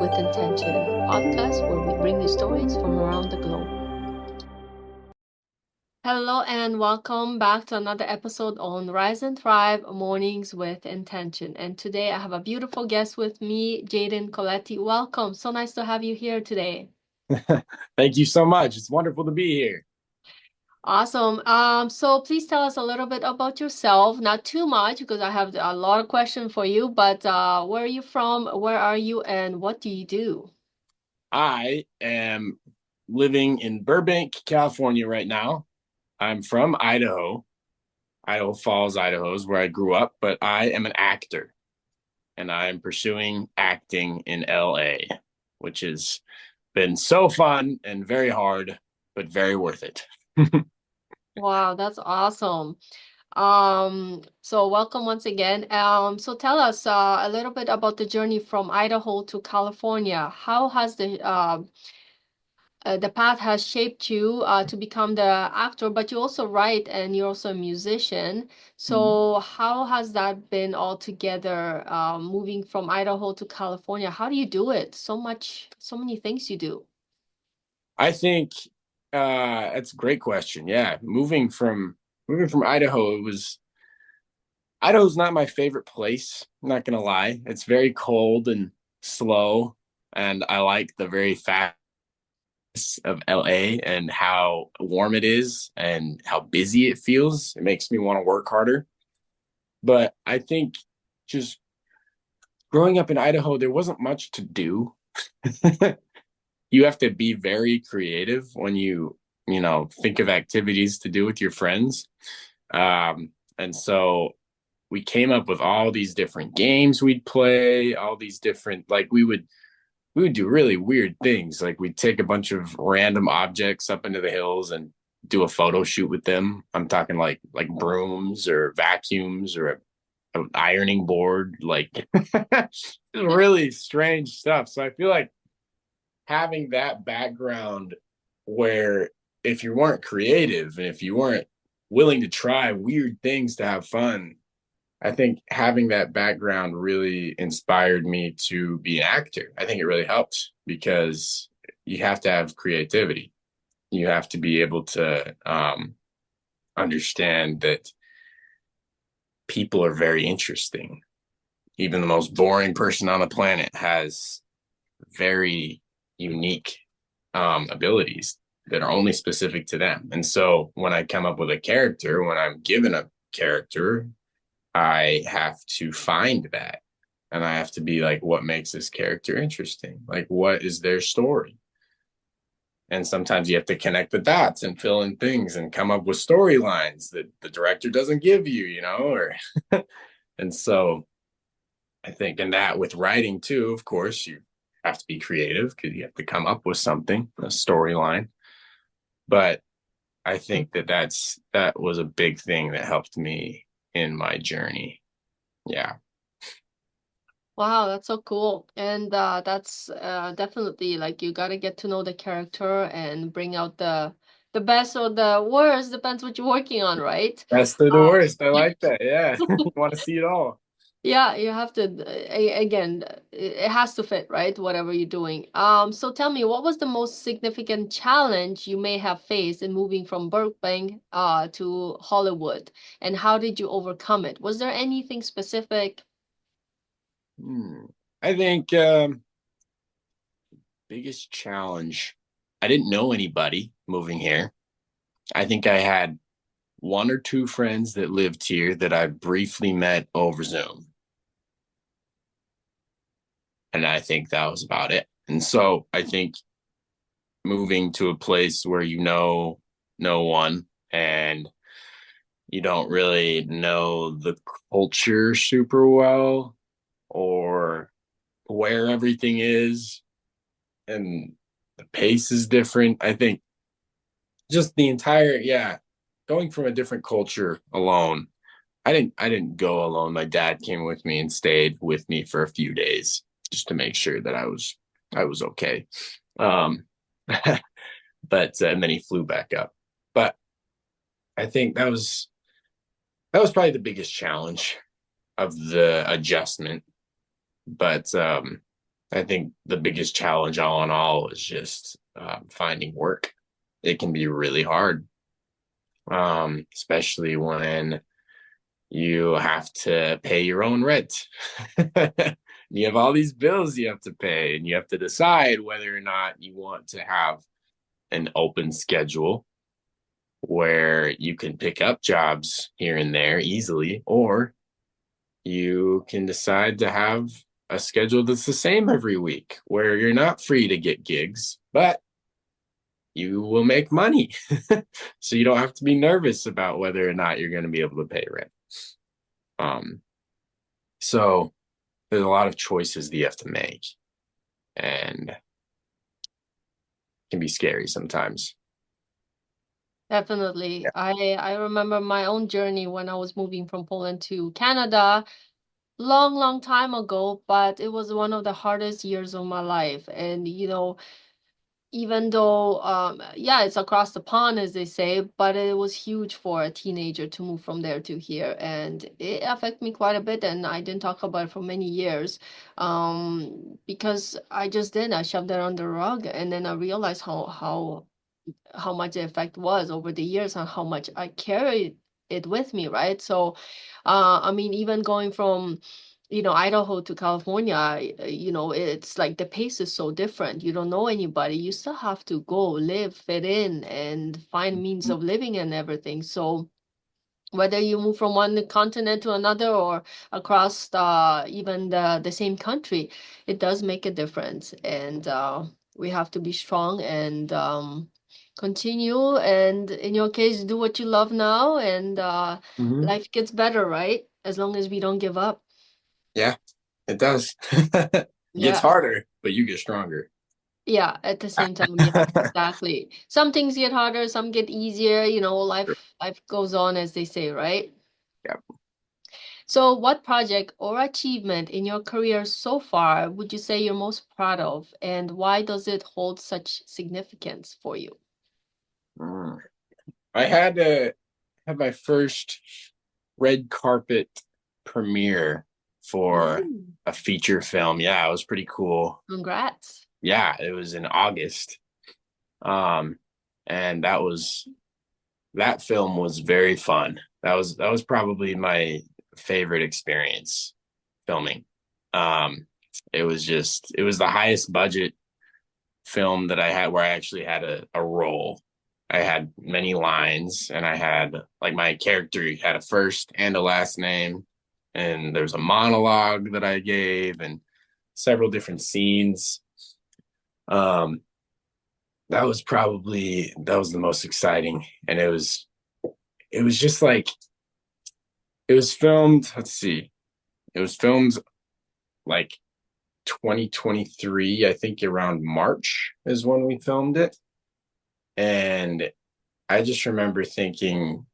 with Intention, podcast where we bring you stories from around the globe. Hello and welcome back to another episode on Rise and Thrive Mornings with Intention. And today I have a beautiful guest with me, Jaydn Coletti. Welcome. So nice to have you here today. Thank you so much. It's wonderful to be here. Awesome. So please tell us a little bit about yourself. Not too much because I have a lot of questions for you, but where are you from? Where are you and what do you do? I am living in Burbank, California right now. I'm from Idaho. Idaho Falls, Idaho is where I grew up, but I am an actor and I'm pursuing acting in LA, which has been so fun and very hard, but very worth it. Wow, that's awesome. So welcome once again. So tell us a little bit about the journey from Idaho to California. How has the path has shaped you to become the actor, but you also write and you're also a musician. So how has that been all together, moving from Idaho to California? How do you do it? So many things you do. I think that's a great question. Yeah, moving from Idaho, Idaho's not my favorite place. I'm not gonna lie. It's very cold and slow, and I like the very fast of LA and how warm it is and how busy it feels. It makes me want to work harder. But I think just growing up in Idaho, there wasn't much to do. You have to be very creative when you think of activities to do with your friends. And so we came up with all these different games we'd play, all these different like we would do really weird things. Like we'd take a bunch of random objects up into the hills and do a photo shoot with them. I'm talking like brooms or vacuums or an ironing board, like really strange stuff. So I feel like having that background where if you weren't creative and if you weren't willing to try weird things to have fun, I think having that background really inspired me to be an actor. I think it really helped because you have to have creativity. You have to be able to understand that people are very interesting. Even the most boring person on the planet has very unique abilities that are only specific to them. And so when I come up with a character, when I'm given a character, I have to find that. And I have to be like, what makes this character interesting? Like, what is their story? And sometimes you have to connect the dots and fill in things and come up with storylines that the director doesn't give or and so I think in that with writing too, of course, you have to be creative because you have to come up with something, a storyline. But I think that was a big thing that helped me in my journey. Yeah. Wow, that's so cool. And that's definitely like you got to get to know the character and bring out the best or the worst, depends what you're working on, right? Best of the Uh, worst. I like that. Yeah. You want to see it all. yeah, you have to again, it has to fit, right? Whatever you're doing. So tell me, what was the most significant challenge you may have faced in moving from Burbank to Hollywood, and how did you overcome it? Was there anything specific? Hmm. I think biggest challenge. I didn't know anybody moving here. I think I had one or two friends that lived here that I briefly met over Zoom. And I think that was about it. And so I think moving to a place where you know no one and you don't really know the culture super well or where everything is and the pace is different. I think just the entire, yeah, going from a different culture alone. I didn't go alone. My dad came with me and stayed with me for a few days just to make sure that I was okay. Um but and then he flew back up. But I think that was probably the biggest challenge of the adjustment. But I think the biggest challenge all in all is just finding work. It can be really hard, especially when you have to pay your own rent. You have all these bills you have to pay, and you have to decide whether or not you want to have an open schedule where you can pick up jobs here and there easily, or you can decide to have a schedule that's the same every week where you're not free to get gigs, but you will make money. So you don't have to be nervous about whether or not you're going to be able to pay rent. Um, so there's a lot of choices that you have to make, and it can be scary sometimes. Definitely. Yeah. I remember my own journey when I was moving from Poland to Canada long, long time ago, but it was one of the hardest years of my life. And, even though, yeah, it's across the pond, as they say, but it was huge for a teenager to move from there to here. And it affected me quite a bit. And I didn't talk about it for many years, because I just did. I shoved it under the rug. And then I realized how much the effect was over the years and how much I carried it with me, right? So, I mean, even going from, Idaho to California, it's like the pace is so different. You don't know anybody. You still have to go live, fit in, and find means of living and everything. So, whether you move from one continent to another or across even the same country, it does make a difference. And we have to be strong and continue. And in your case, do what you love now, and Mm-hmm. life gets better, right? As long as we don't give up. Yeah, it does. It gets Yeah. harder, but you get stronger. Yeah, at the same time, yeah, exactly. Some things get harder, some get easier, life goes on, as they say, right? Yeah. So, what project or achievement in your career so far would you say you're most proud of, and why does it hold such significance for you? Mm. I had to have my first red carpet premiere for Mm, a feature film. Yeah, it was pretty cool. congrats. Yeah, it was in August. Um, and that film was very fun. That was probably my favorite experience filming. Um, it was the highest budget film that I had where I actually had a role. I had many lines, and I had like my character had a first and a last name, and there's a monologue that I gave and several different scenes. Um, that was the most exciting, and it was just like it was filmed. Let's see, it was filmed like 2023, I think around March is when we filmed it. And I just remember thinking,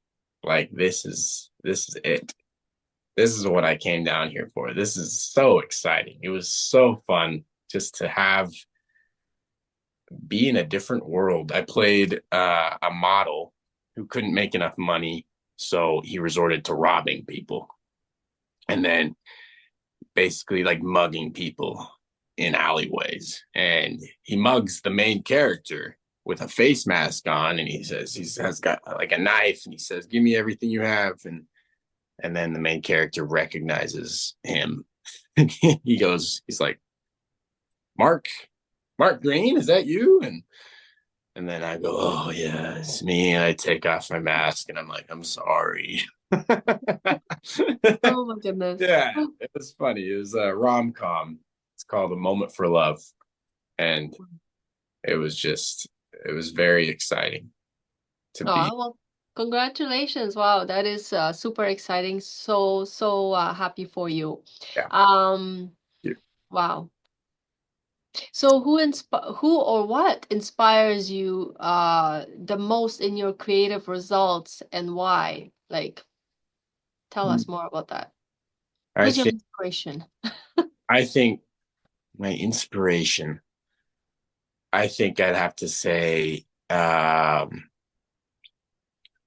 like, this is it. This is what I came down here for. This is so exciting. It was so fun just to have be in a different world. I played a model who couldn't make enough money, so he resorted to robbing people and then basically like mugging people in alleyways. And he mugs the main character with a face mask on, and he says he has got like a knife, and he says, "Give me everything you have." And then the main character recognizes him, and he goes, he's like, "Mark, Mark Green, is that you?" And then I go, "Oh yeah, it's me." And I take off my mask, and I'm like, "I'm sorry." Oh my goodness. Yeah, it was funny. It was a rom com. It's called A Moment for Love, and it was very exciting to be. Oh, well, congratulations. Wow, that is super exciting. So happy for you. Yeah. Um, wow. So who or what inspires you the most in your creative results, and why? Like, tell us more about that. I Who's your think inspiration? I think my inspiration. I think I'd have to say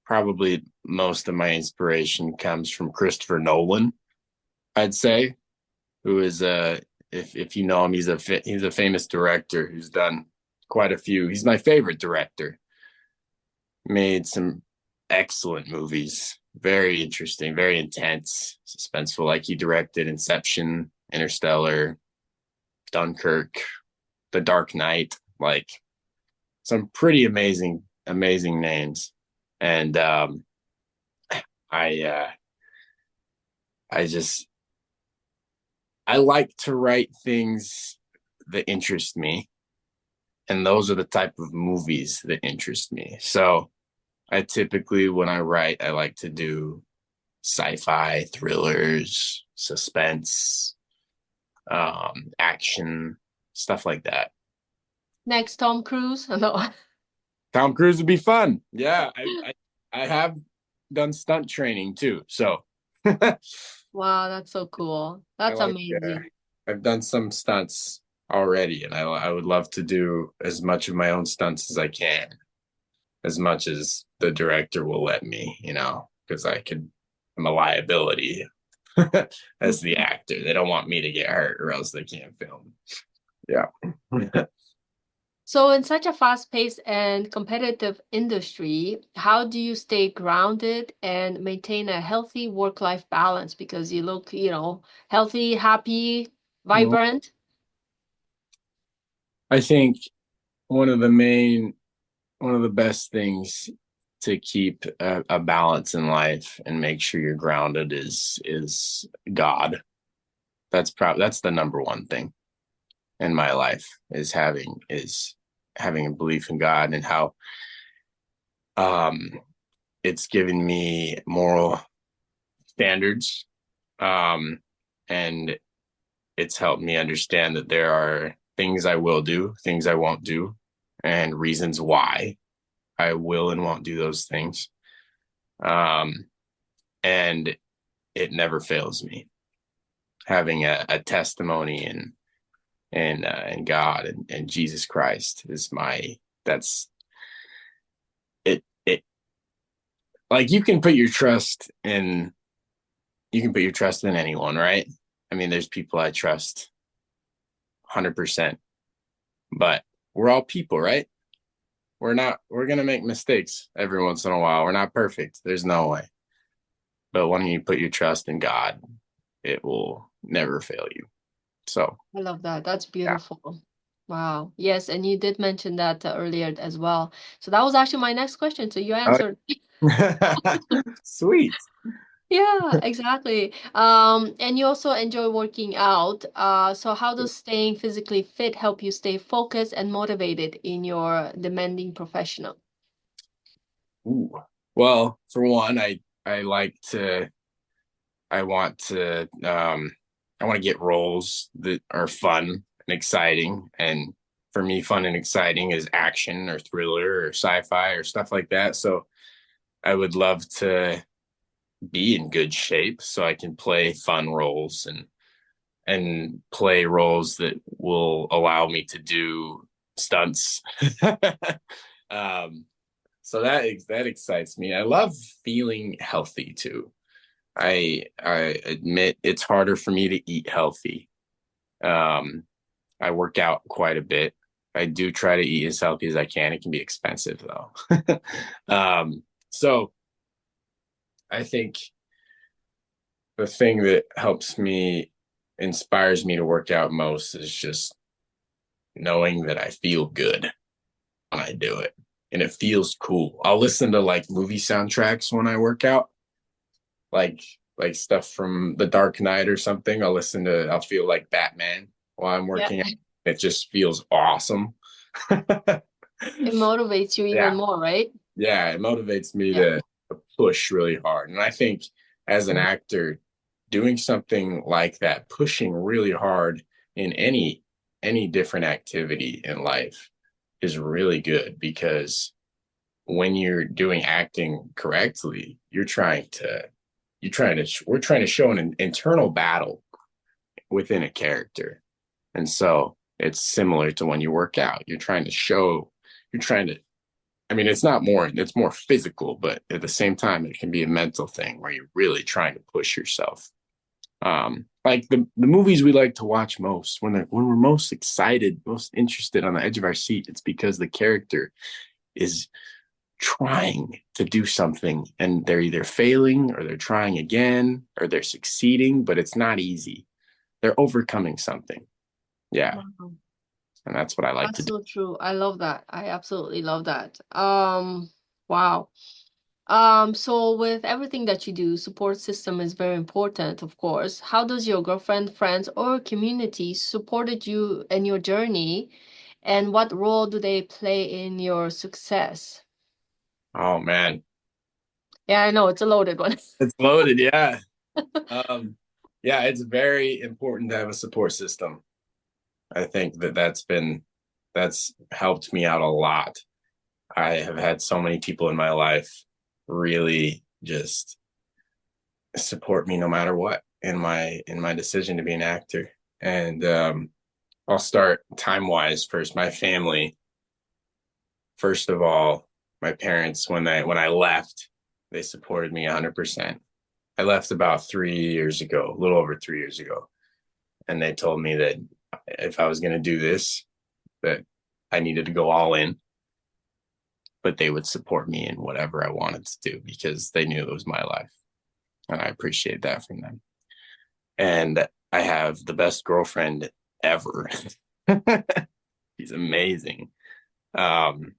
probably most of my inspiration comes from Christopher Nolan. I'd say, who is if you know him, he's a famous director who's done quite a few. He's my favorite director. Made some excellent movies. Very interesting, very intense, suspenseful. Like he directed Inception, Interstellar, Dunkirk, The Dark Knight. Like some pretty amazing names. And I I just I like to write things that interest me, and those are the type of movies that interest me. So I typically, when I write, I like to do sci-fi, thrillers, suspense, action, stuff like that. Next, Tom Cruise. No. Tom Cruise would be fun. Yeah, I have done stunt training too, so I Wow, that's so cool. That's like. amazing. I've done some stunts already, and I would love to do as much of my own stunts as I can, as much as the director will let me, because I'm a liability as the actor. They don't want me to get hurt or else they can't film. Yeah. So, in such a fast-paced and competitive industry, how do you stay grounded and maintain a healthy work-life balance? Because you look, healthy, happy, vibrant. I think one of the main, one of the best things to keep a balance in life and make sure you're grounded is God. That's the number one thing in my life is having a belief in God and how um it's given me moral standards, and it's helped me understand that there are things I will do, things I won't do, and reasons why I will and won't do those things. um and it never fails me having a testimony and God and Jesus Christ is that's it. Like you can put your trust in anyone, right? I mean, there's people I trust 100%, but we're all people, right? We're going to make mistakes every once in a while. We're not perfect. There's no way. But when you put your trust in God, it will never fail you. So, I love that. That's yeah. beautiful. Wow. Yes, and you did mention that earlier as well. So that was actually my next question. So you Oh, answered. sweet. Yeah, exactly. And you also enjoy working out. So how does staying physically fit help you stay focused and motivated in your demanding professional? Ooh. Well, for one, I like to I want to I want to get roles that are fun and exciting. And for me, fun and exciting is action or thriller or sci-fi or stuff like that. So I would love to be in good shape so I can play fun roles and play roles that will allow me to do stunts. um, so that excites me. I love feeling healthy too. I admit it's harder for me to eat healthy. Um, I work out quite a bit. I do try to eat as healthy as I can. It can be expensive though. So I think the thing that inspires me to work out most is just knowing that I feel good when I do it and it feels cool. I'll listen to like movie soundtracks when I work out, like like stuff from The Dark Knight or something. I'll feel like Batman while I'm Yeah. working out. It just feels awesome. It motivates you even Yeah. more, right? Yeah, it motivates me Yeah. to push really hard. And I think as an actor, doing something like that, pushing really hard in any different activity in life is really good because when you're doing acting correctly, we're trying to show an internal battle within a character. And so it's similar to when you work out. You're trying to I mean, it's more physical, but at the same time, it can be a mental thing where you're really trying to push yourself. Like the movies we like to watch most when we're most excited, most interested on the edge of our seat, it's because the character is trying to do something and they're either failing or they're trying again or they're succeeding, but it's not easy. They're overcoming something. Yeah. Wow. And that's what I like to That's do. so true. I love that. I absolutely love that. Wow. So with everything that you do, support system is very important, of course. How does your girlfriend, friends, or community supported you in your journey, and what role do they play in your success? Oh man. Yeah, I know it's a loaded one. It's loaded, yeah. Um, yeah, it's very important to have a support system. I think that's helped me out a lot. I have had so many people in my life really just support me no matter what in my decision to be an actor. And I'll start time wise first. My family, first of all, my parents when I left, they supported me 100%. I left about 3 years ago, a little over 3 years ago, and they told me that if I was going to do this, that I needed to go all in, but they would support me in whatever I wanted to do because they knew it was my life, and I appreciate that from them. And I have the best girlfriend ever. She's amazing. Um,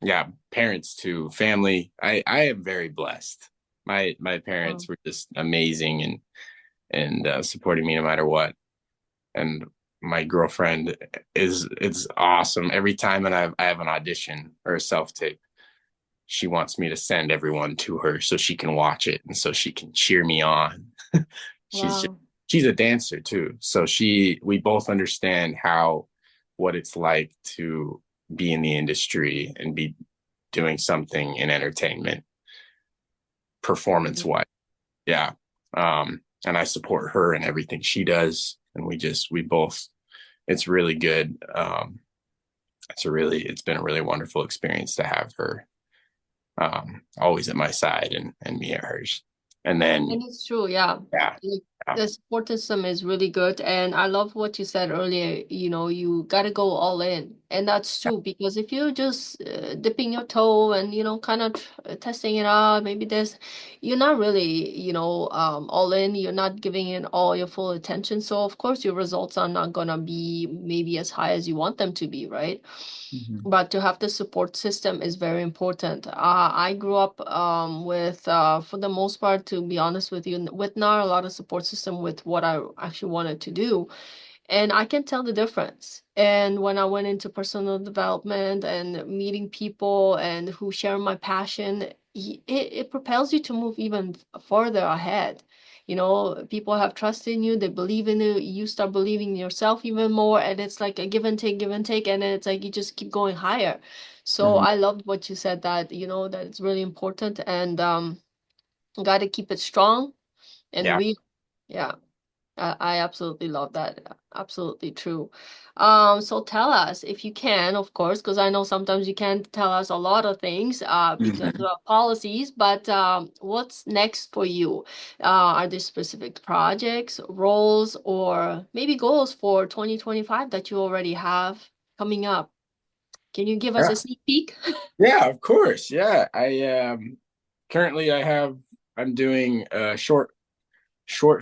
yeah, parents too, family. I am very blessed. My parents Wow. were just amazing and supporting me no matter what. And my girlfriend is it's awesome. Every time that I have an audition or a self tape, she wants me to send everyone to her so she can watch it and so she can cheer me on. she's just Wow. she's a dancer too, so we both understand how what it's like to be in the industry and be doing something in entertainment performance wise. Yeah. And I support her in everything she does. And we both, it's really good. It's been a really wonderful experience to have her always at my side and me at hers. And then, And it's true, yeah. yeah, Like, yeah, the support system is really good. And I love what you said earlier, you got to go all in. And that's true because if you're just dipping your toe and, kind of testing it out, maybe you're not really, all in. You're not giving it all your full attention. So, of course, your results are not going to be maybe as high as you want them to be, right? mhm. But to have the support system is very important. I grew up with, for the most part, to be honest with you, with not a lot of support system with what I actually wanted to do. And I can tell the difference. And when I went into personal development and meeting people and who share my passion, it propels you to move even further ahead. People have trust in you, they believe in you, you start believing in yourself even more, and it's like a give and take, and then it's like you just keep going higher. So Mhm. I loved what you said that, that it's really important and got to keep it strong and Yeah. real. Yeah. I absolutely love that. Absolutely true. So tell us if you can, of course, because I know sometimes you can't tell us a lot of things because Mhm. of policies, but what's next for you? Are there specific projects, roles, or maybe goals for 2025 that you already have coming up? Can you give us Yeah. a sneak peek? Yeah, of course. Yeah. Currently I'm doing a short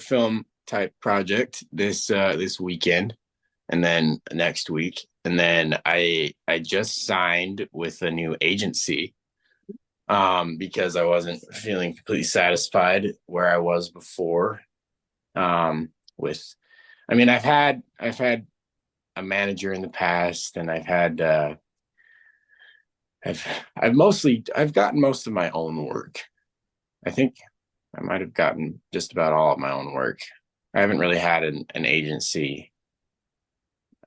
film type project this weekend and then next week. And then I just signed with a new agency because I wasn't feeling completely satisfied where I was before. With I mean I've had a manager in the past and I've I've gotten most of my own work. I think I might have gotten just about all of my own work. I haven't really had an agency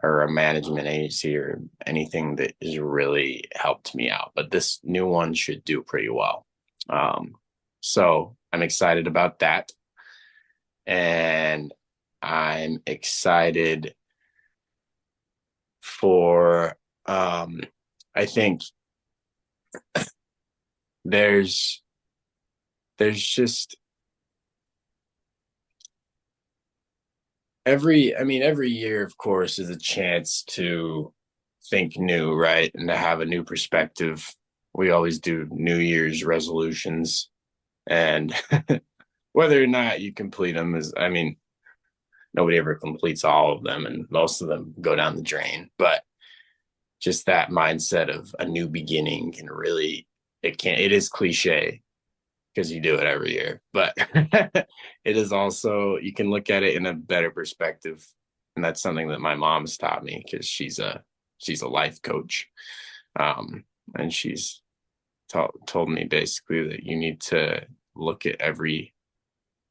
or a management agency or anything that has really helped me out, but this new one should do pretty well. Um, so I'm excited about that. And I'm excited for, I think there's, there's just, every year, of course, is a chance to think new, right? And to have a new perspective. We always do New Year's resolutions, and whether or not you complete them is, I mean, nobody ever completes all of them, and most of them go down the drain. But just that mindset of a new beginning can really, it is cliche because you do it every year, but it is also, you can look at it in a better perspective. And that's something that my mom's taught me because she's a life coach. Um, and she's told me basically that you need to look at every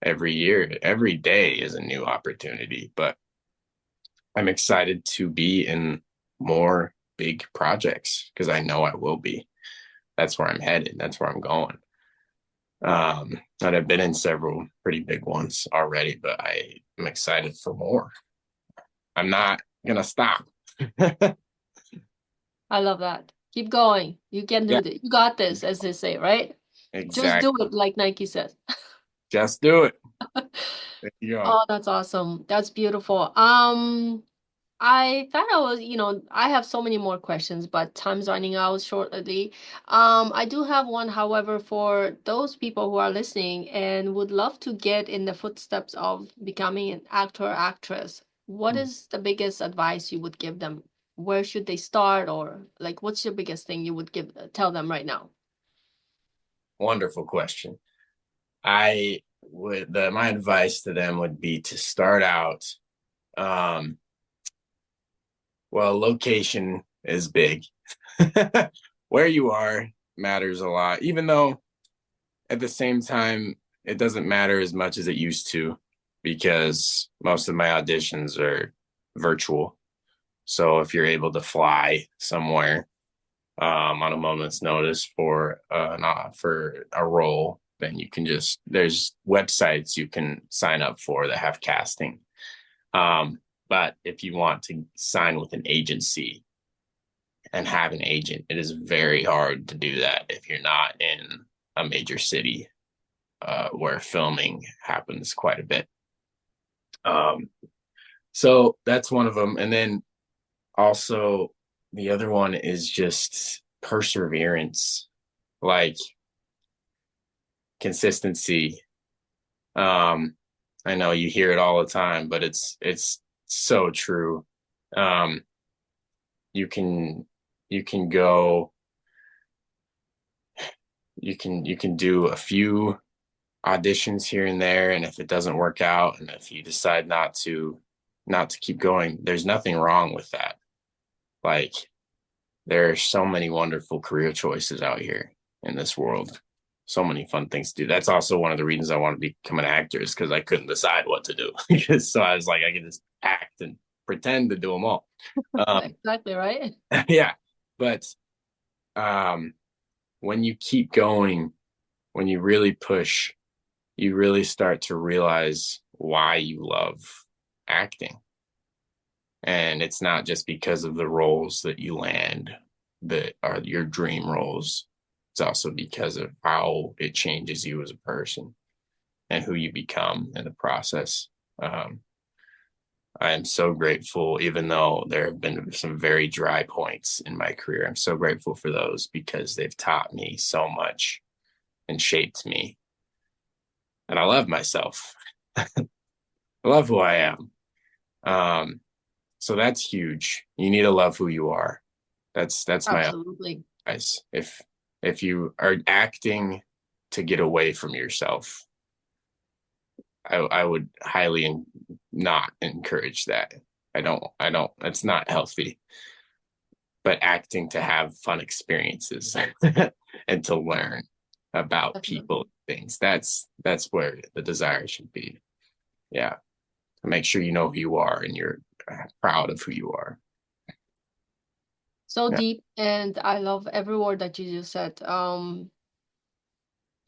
year, every day is a new opportunity. But I'm excited to be in more big projects because I know I will be. That's where I'm headed. That's where I'm going. And I've been in several pretty big ones already, but I am excited for more. I'm not gonna stop. I love that. Keep going. You can Yeah, do this. You got this, as they say, right? Just do exactly. it, like Nike says. Just do it. There you go. Oh, that's awesome. That's beautiful. I thought I was, I have so many more questions, but time's running out shortly. I do have one, however, for those people who are listening and would love to get in the footsteps of becoming an actor or actress. What is the biggest advice you would give them? Where should they start, or like, what's your biggest thing you would tell them right now? Wonderful question. I would my advice to them would be to start out. Um, well, location is big. Where you are matters a lot, even though at the same time, it doesn't matter as much as it used to because most of my auditions are virtual. So if you're able to fly somewhere on a moment's notice for a role, then you can just there's websites you can sign up for that have casting. But if you want to sign with an agency and have an agent, it is very hard to do that if you're not in a major city where filming happens quite a bit. Um, so that's one of them. And then also the other one is just perseverance, like consistency. Um, I know you hear it all the time, but it's so true. Um, you can you can go you can do a few auditions here and there, and if it doesn't work out and if you decide not to keep going, there's nothing wrong with that. Like there are so many wonderful career choices out here in this world, so many fun things to do. That's also one of the reasons I want to become an actor is because I couldn't decide what to do. So I was like, I can just act and pretend to do them all. Exactly, right? Yeah, but um when you keep going, when you really push, you really start to realize why you love acting. And it's not just because of the roles that you land that are your dream roles. It's also because of how it changes you as a person and who you become in the process. Um, I am so grateful, even though there have been some very dry points in my career. I'm so grateful for those because they've taught me so much and shaped me. And I love myself. I love who I am. Um, so that's huge. You need to love who you are. That's my Absolutely. advice. If you are acting to get away from yourself, I would highly not encourage that. I don't it's not healthy. But acting to have fun experiences and to learn about Definitely. people, things. That's where the desire should be. Yeah. Make sure you know who you are and you're proud of who you are. So Yeah. deep, and I love every word that you just said.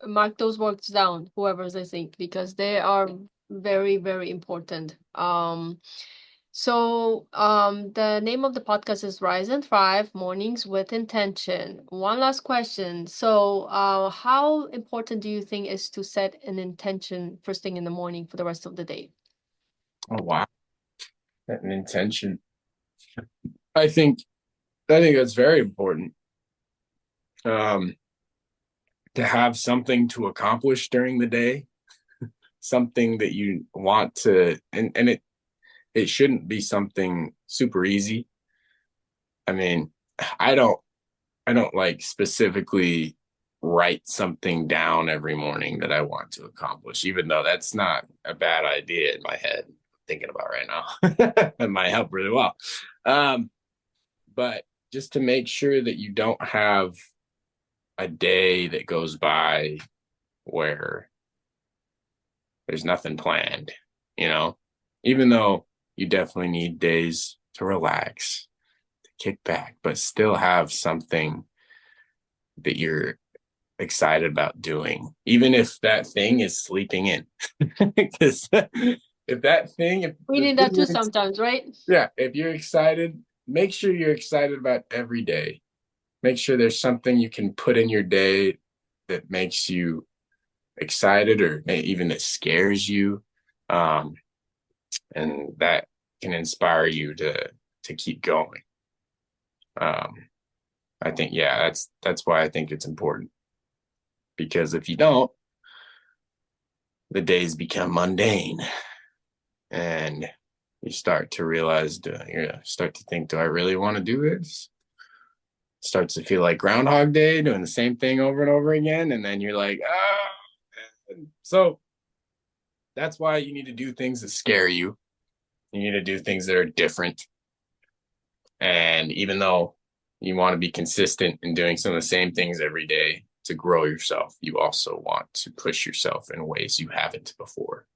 Mark those words down, whoever's listening, because they are very, very important. The name of the podcast is Rise and Thrive Mornings with Intention. One last question. How important do you think is to set an intention first thing in the morning for the rest of the day? Oh wow. An intention. I think I think that's very important. Um, to have something to accomplish during the day, something that you want to, and it shouldn't be something super easy. I mean, I don't I don't like specifically write something down every morning that I want to accomplish, even though that's not a bad idea in my head. I'm thinking about right now. That might help really well. Um, but just to make sure that you don't have a day that goes by where there's nothing planned, you know, even though you definitely need days to relax, to kick back, but still have something that you're excited about doing, even if that thing is sleeping in. Because if that thing, if We the need thing that too you're, sometimes, right? yeah, if you're excited, make sure you're excited about every day. Make sure there's something you can put in your day that makes you excited or even that scares you. Um, and that can inspire you to keep going. Um, I think, yeah, that's why I think it's important because if you don't, the days become mundane and you start to realize, you start to think, do I really want to do this? Starts to feel like Groundhog Day, doing the same thing over and over again, and then you're like, ah. So that's why you need to do things that scare you. You need to do things that are different. And even though you want to be consistent in doing some of the same things every day to grow yourself, you also want to push yourself in ways you haven't before.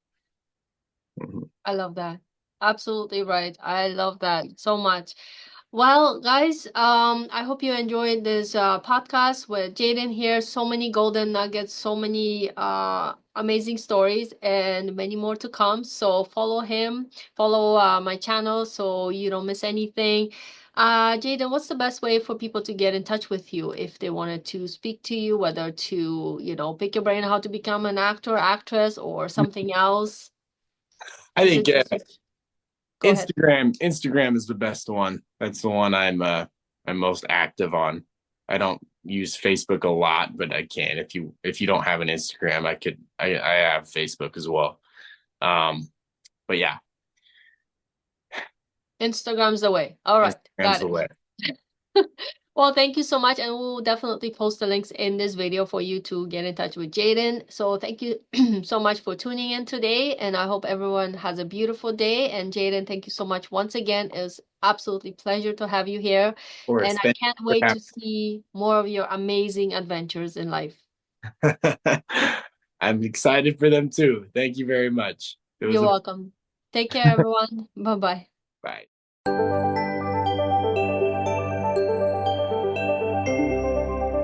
Mhm. I love that. Absolutely right. I love that so much. Well, guys, I hope you enjoyed this podcast with Jaydn here. So many golden nuggets, so many amazing stories, and many more to come. So follow him, follow my channel so you don't miss anything. Jaydn, what's the best way for people to get in touch with you if they wanted to speak to you, whether to, pick your brain how to become an actor, actress, or something else? I Is think it just go ahead? Instagram is the best one. That's the one I'm most active on. I don't use Facebook a lot, but I can. If you don't have an Instagram, I have Facebook as well. But yeah, Instagram's the way. All right, Instagram's got the it. way. Well, thank you so much, and we'll definitely post the links in this video for you to get in touch with Jaydn. So thank you so much for tuning in today, and I hope everyone has a beautiful day. And Jaydn, thank you so much once again. It was absolutely pleasure to have you here, Of course. and I Thank can't you wait for to see more of your amazing adventures in life. having I'm excited for them too. Thank you very much. It was You're a welcome. Take care, everyone. Bye-bye. bye.